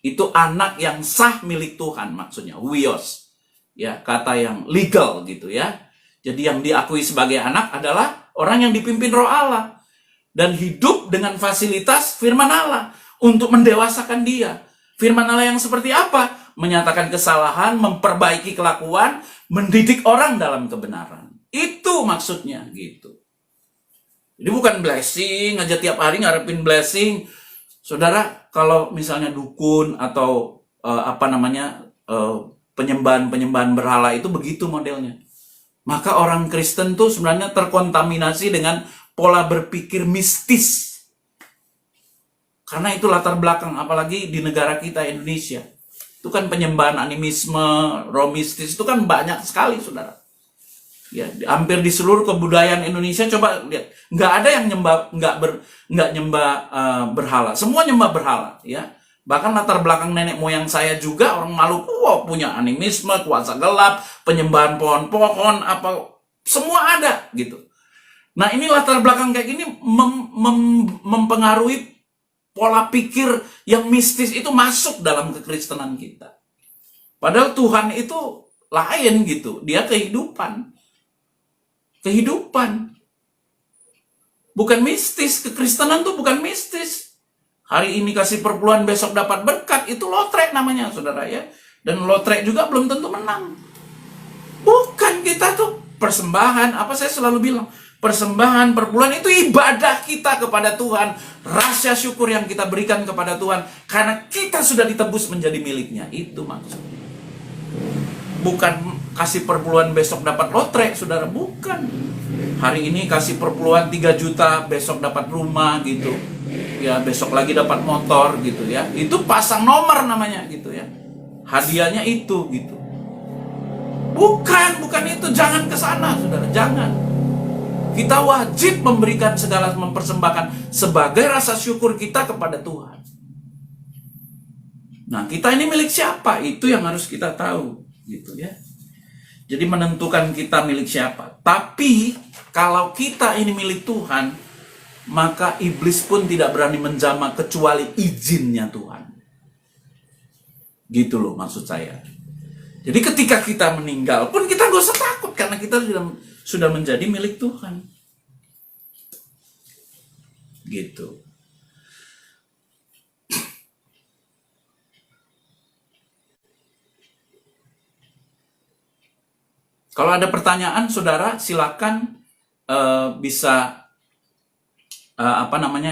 Itu anak yang sah milik Tuhan maksudnya. Huios. Ya, kata yang legal gitu ya. Jadi yang diakui sebagai anak adalah orang yang dipimpin roh Allah. Dan hidup dengan fasilitas firman Allah. Untuk mendewasakan dia. Firman Allah yang seperti apa? Menyatakan kesalahan, memperbaiki kelakuan, mendidik orang dalam kebenaran. Itu maksudnya gitu. Jadi bukan blessing aja tiap hari ngarepin blessing. Saudara, kalau misalnya dukun atau penyembahan berhala itu begitu modelnya. Maka orang Kristen tuh sebenarnya terkontaminasi dengan pola berpikir mistis. Karena itu latar belakang, apalagi di negara kita Indonesia. Itu kan penyembahan animisme, roh mistis itu kan banyak sekali, saudara. Ya, hampir di seluruh kebudayaan Indonesia coba lihat, nggak ada yang nggak nyembah berhala, semua nyembah berhala, ya. Bahkan latar belakang nenek moyang saya juga orang Maluku punya animisme, kuasa gelap, penyembahan pohon-pohon, apa semua ada gitu. Nah ini latar belakang kayak gini mempengaruhi pola pikir yang mistis itu masuk dalam kekristenan kita. Padahal Tuhan itu lain gitu, dia kehidupan. Kehidupan. Bukan mistis. Kekristenan tuh bukan mistis. Hari ini kasih perpuluhan, besok dapat berkat. Itu lotrek namanya, saudara ya. Dan lotrek juga belum tentu menang. Bukan, kita tuh persembahan. Apa saya selalu bilang? Persembahan, perpuluhan itu ibadah kita kepada Tuhan. Rasa syukur yang kita berikan kepada Tuhan. Karena kita sudah ditebus menjadi miliknya. Itu maksudnya. Bukan kasih perpuluhan besok dapat lotre, saudara, bukan. Hari ini kasih perpuluhan 3 juta, besok dapat rumah gitu. Ya, besok lagi dapat motor gitu ya. Itu pasang nomor namanya gitu ya. Hadiahnya itu gitu. Bukan itu, jangan ke sana, saudara, jangan. Kita wajib memberikan segala, mempersembahkan sebagai rasa syukur kita kepada Tuhan. Nah, kita ini milik siapa? Itu yang harus kita tahu, gitu ya. Jadi menentukan kita milik siapa. Tapi kalau kita ini milik Tuhan, maka iblis pun tidak berani menjamah kecuali izinnya Tuhan. Gitu loh maksud saya. Jadi ketika kita meninggal pun kita gak usah takut karena kita sudah menjadi milik Tuhan. Gitu. Kalau ada pertanyaan, saudara, silakan bisa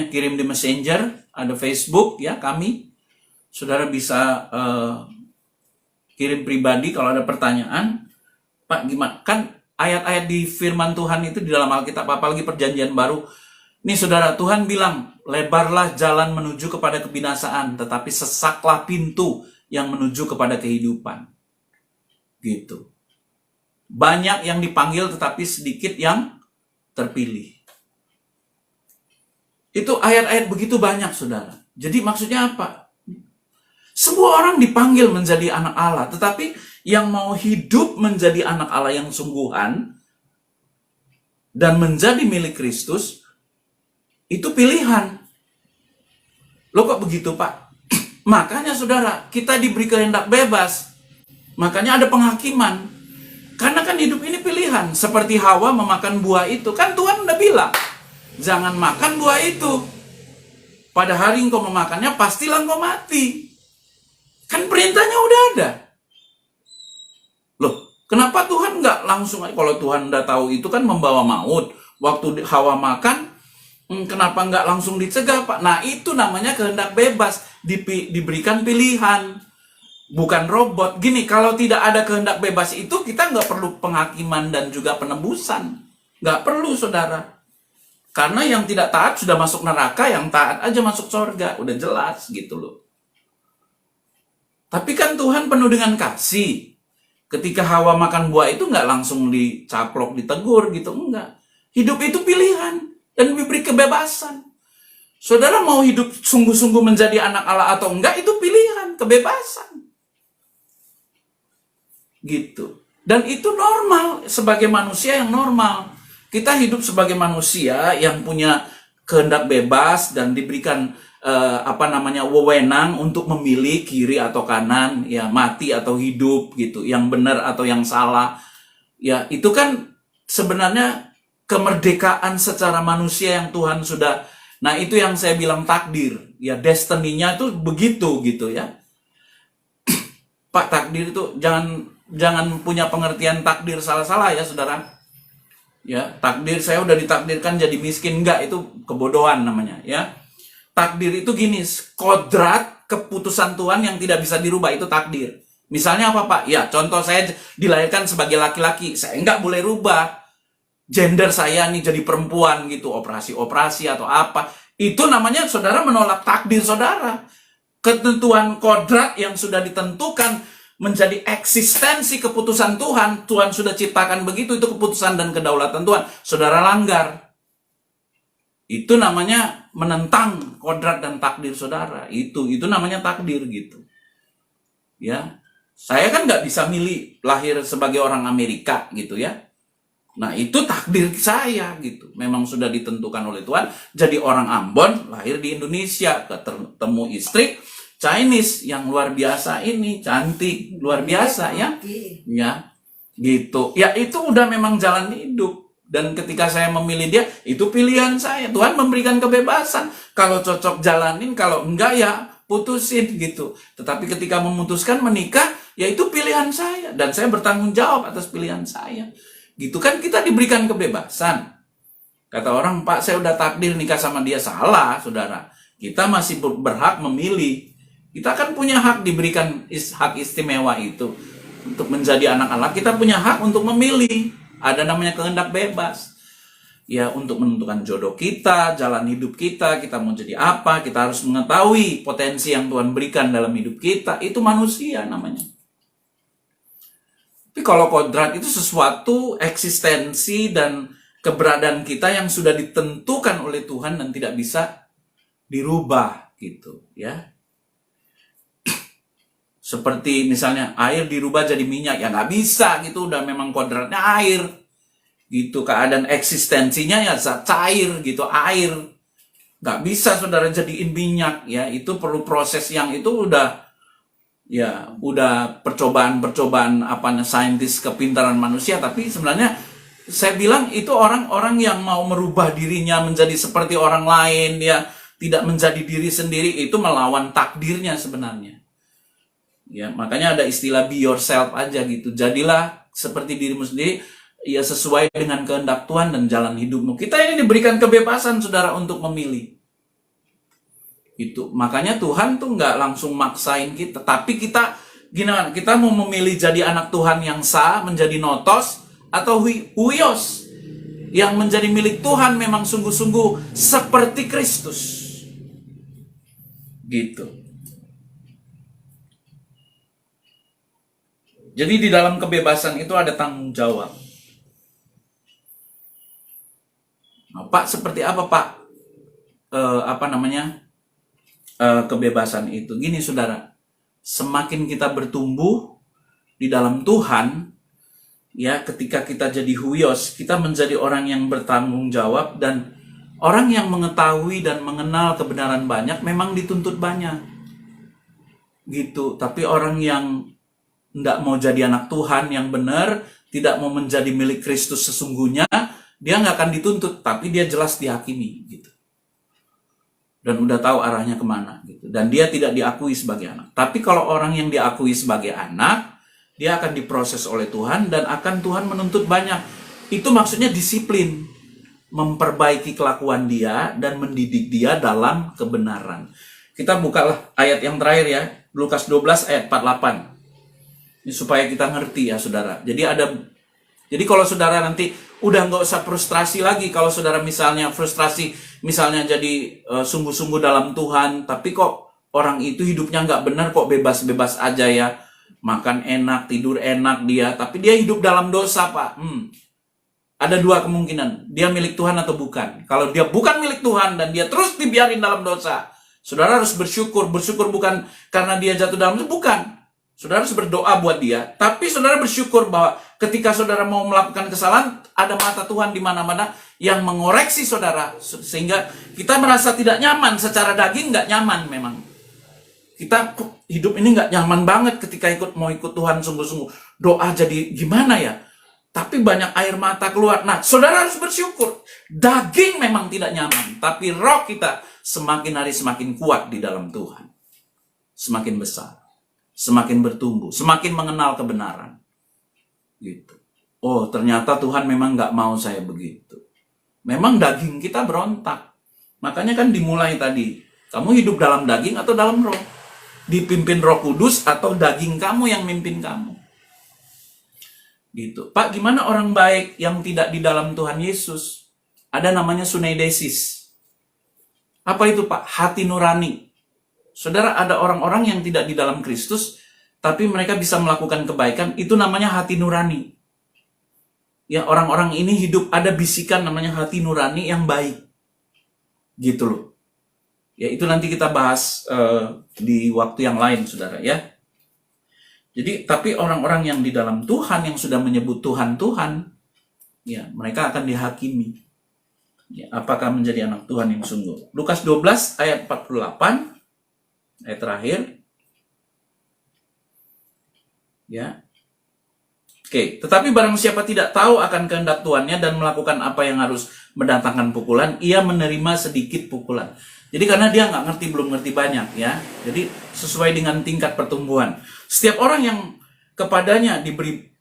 kirim di Messenger, ada Facebook ya kami. Saudara bisa kirim pribadi kalau ada pertanyaan. Pak, gimana? Kan ayat-ayat di firman Tuhan itu di dalam Alkitab, apalagi Perjanjian Baru. Nih saudara, Tuhan bilang, lebarlah jalan menuju kepada kebinasaan, tetapi sesaklah pintu yang menuju kepada kehidupan. Gitu. Banyak yang dipanggil tetapi sedikit yang terpilih. Itu ayat-ayat begitu banyak, saudara. Jadi maksudnya apa? Semua orang dipanggil menjadi anak Allah, tetapi yang mau hidup menjadi anak Allah yang sungguhan dan menjadi milik Kristus, itu pilihan. Loh kok begitu, Pak? Makanya saudara, kita diberi kehendak bebas. Makanya ada penghakiman. Karena kan hidup ini pilihan. Seperti Hawa memakan buah itu. Kan Tuhan udah bilang, jangan makan buah itu. Pada hari engkau memakannya, pastilah engkau mati. Kan perintahnya udah ada. Loh, kenapa Tuhan nggak langsung, kalau Tuhan udah tahu itu kan membawa maut. Waktu Hawa makan, kenapa nggak langsung dicegah, Pak? Nah, itu namanya kehendak bebas. Diberikan pilihan. Bukan robot. Gini, kalau tidak ada kehendak bebas itu, kita nggak perlu penghakiman dan juga penebusan. Nggak perlu, saudara. Karena yang tidak taat sudah masuk neraka, yang taat aja masuk surga. Udah jelas gitu loh. Tapi kan Tuhan penuh dengan kasih. Ketika Hawa makan buah itu nggak langsung dicaplok, ditegur gitu. Enggak. Hidup itu pilihan. Dan diberi kebebasan. Saudara mau hidup sungguh-sungguh menjadi anak Allah atau enggak, itu pilihan, kebebasan. Gitu. Dan itu normal sebagai manusia yang normal. Kita hidup sebagai manusia yang punya kehendak bebas dan diberikan wewenang untuk memilih kiri atau kanan, ya mati atau hidup gitu, yang benar atau yang salah. Ya, itu kan sebenarnya kemerdekaan secara manusia yang Tuhan sudah. Nah, itu yang saya bilang takdir. Ya, destiny-nya itu begitu gitu ya. Pak, takdir itu jangan punya pengertian takdir salah-salah ya, saudara. Ya, takdir saya udah ditakdirkan jadi miskin, enggak, itu kebodohan namanya ya. Takdir itu gini, kodrat keputusan Tuhan yang tidak bisa dirubah, itu takdir. Misalnya apa, Pak? Ya, contoh saya dilahirkan sebagai laki-laki, saya enggak boleh rubah gender saya nih jadi perempuan gitu, operasi atau apa. Itu namanya saudara menolak takdir saudara. Ketentuan kodrat yang sudah ditentukan menjadi eksistensi keputusan Tuhan. Tuhan sudah ciptakan begitu, itu keputusan dan kedaulatan Tuhan. Saudara langgar. Itu namanya menentang kodrat dan takdir saudara. Itu namanya takdir gitu. Ya, saya kan nggak bisa milih lahir sebagai orang Amerika gitu ya. Nah, itu takdir saya gitu. Memang sudah ditentukan oleh Tuhan. Jadi orang Ambon, lahir di Indonesia, ketemu istri Chinese yang luar biasa ini, cantik, luar biasa ya. Ya, gitu. Ya, itu udah memang jalan hidup. Dan ketika saya memilih dia, itu pilihan saya. Tuhan memberikan kebebasan. Kalau cocok jalanin, kalau enggak ya putusin gitu. Tetapi ketika memutuskan menikah, ya itu pilihan saya. Dan saya bertanggung jawab atas pilihan saya. Gitu kan, kita diberikan kebebasan. Kata orang, Pak, saya udah takdir nikah sama dia. Salah, saudara. Kita masih berhak memilih. Kita kan punya hak diberikan hak istimewa itu. Untuk menjadi anak Allah, kita punya hak untuk memilih. Ada namanya kehendak bebas. Ya, untuk menentukan jodoh kita, jalan hidup kita mau jadi apa, kita harus mengetahui potensi yang Tuhan berikan dalam hidup kita. Itu manusia namanya. Tapi kalau kodrat itu sesuatu eksistensi dan keberadaan kita yang sudah ditentukan oleh Tuhan dan tidak bisa dirubah gitu ya. Seperti misalnya air dirubah jadi minyak, ya nggak bisa gitu, udah memang kodratnya air gitu. Keadaan eksistensinya ya zat cair gitu, air. Nggak bisa saudara jadiin minyak ya, itu perlu proses yang itu udah percobaan saintis kepintaran manusia. Tapi sebenarnya saya bilang itu orang-orang yang mau merubah dirinya menjadi seperti orang lain, ya tidak menjadi diri sendiri, itu melawan takdirnya sebenarnya. Ya, makanya ada istilah be yourself aja gitu. Jadilah seperti dirimu sendiri, ya sesuai dengan kehendak Tuhan dan jalan hidupmu. Kita ini diberikan kebebasan saudara untuk memilih. Itu makanya Tuhan tuh nggak langsung maksain kita, tapi kita mau memilih jadi anak Tuhan yang sah, menjadi notos atau huios yang menjadi milik Tuhan memang sungguh-sungguh seperti Kristus. Gitu. Jadi di dalam kebebasan itu ada tanggung jawab. Nah, Pak, seperti apa Pak? Kebebasan itu. Gini saudara, semakin kita bertumbuh di dalam Tuhan, ya ketika kita jadi huios, kita menjadi orang yang bertanggung jawab, dan orang yang mengetahui dan mengenal kebenaran banyak memang dituntut banyak. Gitu. Tapi orang yang tidak mau jadi anak Tuhan yang benar, tidak mau menjadi milik Kristus sesungguhnya, dia nggak akan dituntut, tapi dia jelas dihakimi gitu. Dan udah tahu arahnya kemana gitu. Dan dia tidak diakui sebagai anak. Tapi kalau orang yang diakui sebagai anak, dia akan diproses oleh Tuhan dan akan Tuhan menuntut banyak. Itu maksudnya disiplin, memperbaiki kelakuan dia dan mendidik dia dalam kebenaran. Kita bukalah ayat yang terakhir ya, Lukas 12 ayat 48. Ini supaya kita ngerti ya saudara. Jadi kalau saudara nanti udah nggak usah frustrasi lagi. Kalau saudara misalnya frustrasi, misalnya jadi sungguh-sungguh dalam Tuhan, tapi kok orang itu hidupnya nggak benar, kok bebas-bebas aja ya, makan enak, tidur enak dia, tapi dia hidup dalam dosa Pak. Ada dua kemungkinan, dia milik Tuhan atau bukan. Kalau dia bukan milik Tuhan dan dia terus dibiarin dalam dosa, saudara harus bersyukur. Bersyukur bukan karena dia jatuh dalam dosa, bukan. Saudara harus berdoa buat dia, tapi saudara bersyukur bahwa ketika saudara mau melakukan kesalahan, ada mata Tuhan di mana-mana yang mengoreksi saudara, sehingga kita merasa tidak nyaman. Secara daging nggak nyaman memang. Kita hidup ini nggak nyaman banget ketika mau ikut Tuhan sungguh-sungguh. Doa jadi gimana ya? Tapi banyak air mata keluar. Nah, saudara harus bersyukur. Daging memang tidak nyaman, tapi roh kita semakin hari semakin kuat di dalam Tuhan. Semakin besar. Semakin bertumbuh, semakin mengenal kebenaran. Gitu. Oh, ternyata Tuhan memang nggak mau saya begitu. Memang daging kita berontak. Makanya kan dimulai tadi, kamu hidup dalam daging atau dalam roh? Dipimpin Roh Kudus atau daging kamu yang mimpin kamu? Gitu. Pak, gimana orang baik yang tidak di dalam Tuhan Yesus? Ada namanya suneidesis. Apa itu Pak? Hati nurani. Saudara, ada orang-orang yang tidak di dalam Kristus, tapi mereka bisa melakukan kebaikan, itu namanya hati nurani. Ya, orang-orang ini hidup, ada bisikan namanya hati nurani yang baik. Gitu loh. Ya, itu nanti kita bahas di waktu yang lain, saudara ya. Jadi, tapi orang-orang yang di dalam Tuhan, yang sudah menyebut Tuhan, ya, mereka akan dihakimi. Ya, apakah menjadi anak Tuhan yang sungguh. Lukas 12 ayat 48. Ayat terakhir. Ya. Oke, tetapi barang siapa tidak tahu akan kehendak Tuannya dan melakukan apa yang harus mendatangkan pukulan, ia menerima sedikit pukulan. Jadi karena dia belum ngerti banyak ya. Jadi sesuai dengan tingkat pertumbuhan. Setiap orang yang kepadanya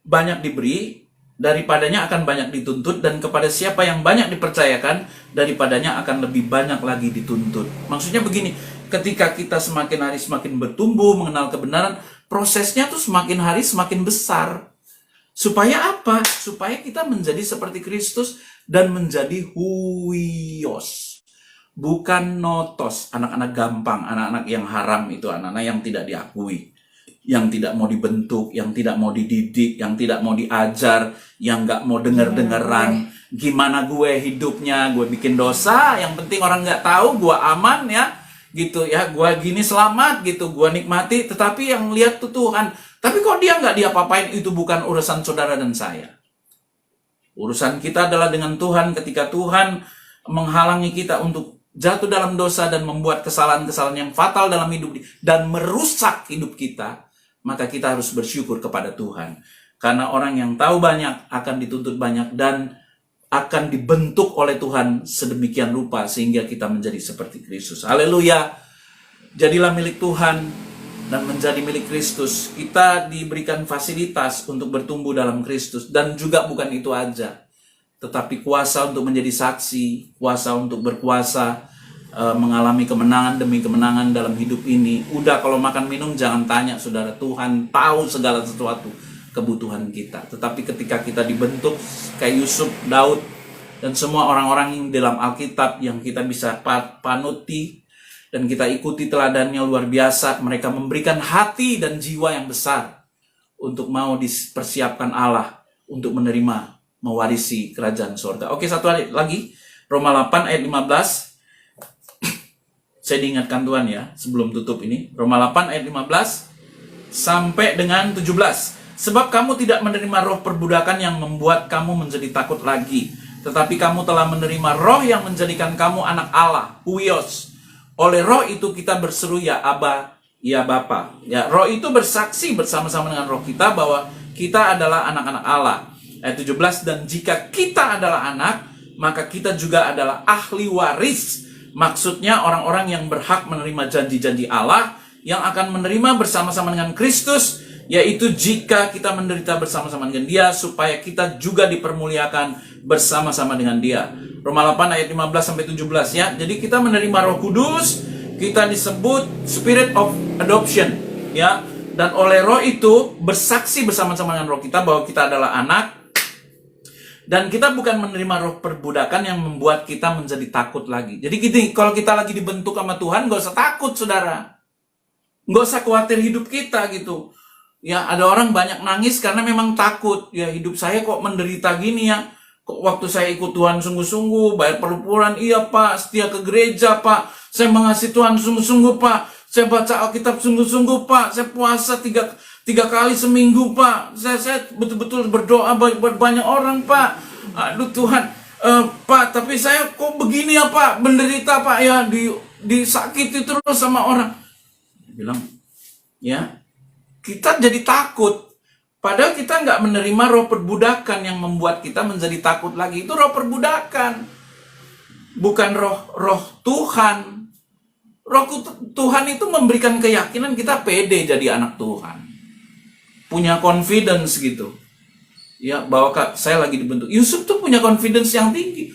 banyak diberi, daripadanya akan banyak dituntut, dan kepada siapa yang banyak dipercayakan, daripadanya akan lebih banyak lagi dituntut. Maksudnya begini, ketika kita semakin hari semakin bertumbuh, mengenal kebenaran, prosesnya tuh semakin hari semakin besar. Supaya apa? Supaya kita menjadi seperti Kristus dan menjadi huios. Bukan notos, anak-anak gampang, anak-anak yang haram itu, anak-anak yang tidak diakui, yang tidak mau dibentuk, yang tidak mau dididik, yang tidak mau diajar, yang nggak mau denger-dengeran. Gimana gue hidupnya, gue bikin dosa, yang penting orang nggak tahu, gue aman ya, gitu ya, gue gini selamat gitu, gue nikmati, tetapi yang lihat tuh Tuhan. Tapi kok dia nggak diapa-apain, itu bukan urusan saudara dan saya. Urusan kita adalah dengan Tuhan. Ketika Tuhan menghalangi kita untuk jatuh dalam dosa dan membuat kesalahan-kesalahan yang fatal dalam hidup dan merusak hidup kita, maka kita harus bersyukur kepada Tuhan. Karena orang yang tahu banyak akan dituntut banyak dan akan dibentuk oleh Tuhan sedemikian rupa sehingga kita menjadi seperti Kristus. Haleluya. Jadilah milik Tuhan dan menjadi milik Kristus. Kita diberikan fasilitas untuk bertumbuh dalam Kristus, dan juga bukan itu aja, tetapi kuasa untuk menjadi saksi, kuasa untuk berkuasa, mengalami kemenangan demi kemenangan dalam hidup ini. Udah, kalau makan minum jangan tanya, saudara. Tuhan tahu segala sesuatu kebutuhan kita. Tetapi ketika kita dibentuk kayak Yusuf, Daud, dan semua orang-orang yang dalam Alkitab yang kita bisa panuti dan kita ikuti teladannya luar biasa, mereka memberikan hati dan jiwa yang besar untuk mau dipersiapkan Allah untuk menerima, mewarisi kerajaan surga. Oke, satu lagi, Roma 8 ayat 15. Saya diingatkan Tuhan ya, sebelum tutup ini. Roma 8 ayat 15 sampai dengan 17. Sebab kamu tidak menerima roh perbudakan yang membuat kamu menjadi takut lagi, tetapi kamu telah menerima roh yang menjadikan kamu anak Allah, huios. Oleh roh itu kita berseru ya Aba, ya Bapa. Ya, roh itu bersaksi bersama-sama dengan roh kita bahwa kita adalah anak-anak Allah. Ayat 17, dan jika kita adalah anak, maka kita juga adalah ahli waris. Maksudnya orang-orang yang berhak menerima janji-janji Allah, yang akan menerima bersama-sama dengan Kristus, yaitu jika kita menderita bersama-sama dengan Dia, supaya kita juga dipermuliakan bersama-sama dengan Dia. Roma 8 ayat 15 sampai 17 ya. Jadi kita menerima Roh Kudus, kita disebut Spirit of Adoption ya. Dan oleh Roh itu bersaksi bersama-sama dengan Roh kita bahwa kita adalah anak. Dan kita bukan menerima roh perbudakan yang membuat kita menjadi takut lagi. Jadi gini, kalau kita lagi dibentuk sama Tuhan, gak usah takut, saudara. Gak usah khawatir hidup kita gitu. Ya, ada orang banyak nangis karena memang takut. Ya, hidup saya kok menderita gini ya. Kok waktu saya ikut Tuhan sungguh-sungguh, bayar perpuluhan, iya Pak, setia ke gereja Pak. Saya mengasihi Tuhan sungguh-sungguh Pak. Saya baca Alkitab sungguh-sungguh Pak. Saya puasa tiga kali seminggu Pak. Saya betul-betul berdoa buat banyak orang Pak. Aduh Tuhan, Pak, tapi saya kok begini ya Pak, menderita Pak ya, disakiti terus sama orang. Bilang, ya, kita jadi takut. Padahal kita nggak menerima roh perbudakan yang membuat kita menjadi takut lagi. Itu roh perbudakan, bukan roh Tuhan. Roh Tuhan itu memberikan keyakinan kita pede jadi anak Tuhan, punya confidence gitu. Ya, bahwa saya lagi dibentuk. Yusuf tuh punya confidence yang tinggi.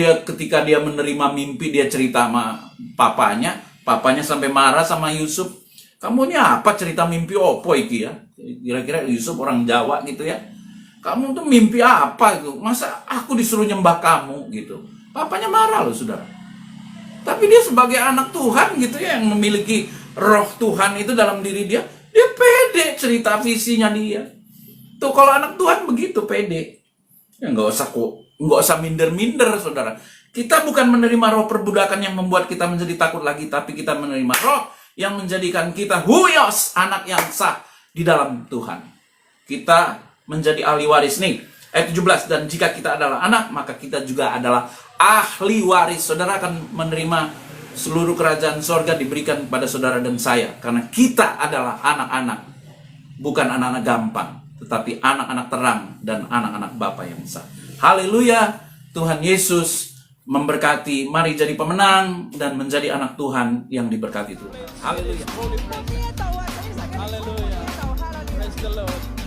Dia ketika dia menerima mimpi, dia cerita sama papanya sampai marah sama Yusuf. Kamu ini apa cerita mimpi opo iki ya? Kira-kira Yusuf orang Jawa gitu ya. Kamu tuh mimpi apa itu? Masa aku disuruh nyembah kamu gitu? Papanya marah loh, saudara. Tapi dia sebagai anak Tuhan gitu ya, yang memiliki roh Tuhan itu dalam diri dia, dia pede cerita visinya dia. Tuh kalau anak Tuhan begitu pede. Ya nggak usah minder-minder, saudara. Kita bukan menerima roh perbudakan yang membuat kita menjadi takut lagi, tapi kita menerima roh yang menjadikan kita huios, anak yang sah di dalam Tuhan. Kita menjadi ahli waris nih. Ayat 17, dan jika kita adalah anak, maka kita juga adalah ahli waris. Saudara akan menerima seluruh kerajaan sorga diberikan kepada saudara dan saya. Karena kita adalah anak-anak. Bukan anak-anak gampang, tetapi anak-anak terang dan anak-anak Bapa yang sah. Haleluya. Tuhan Yesus memberkati. Mari jadi pemenang dan menjadi anak Tuhan yang diberkati Tuhan. Haleluya. Hallelujah. Praise the Lord.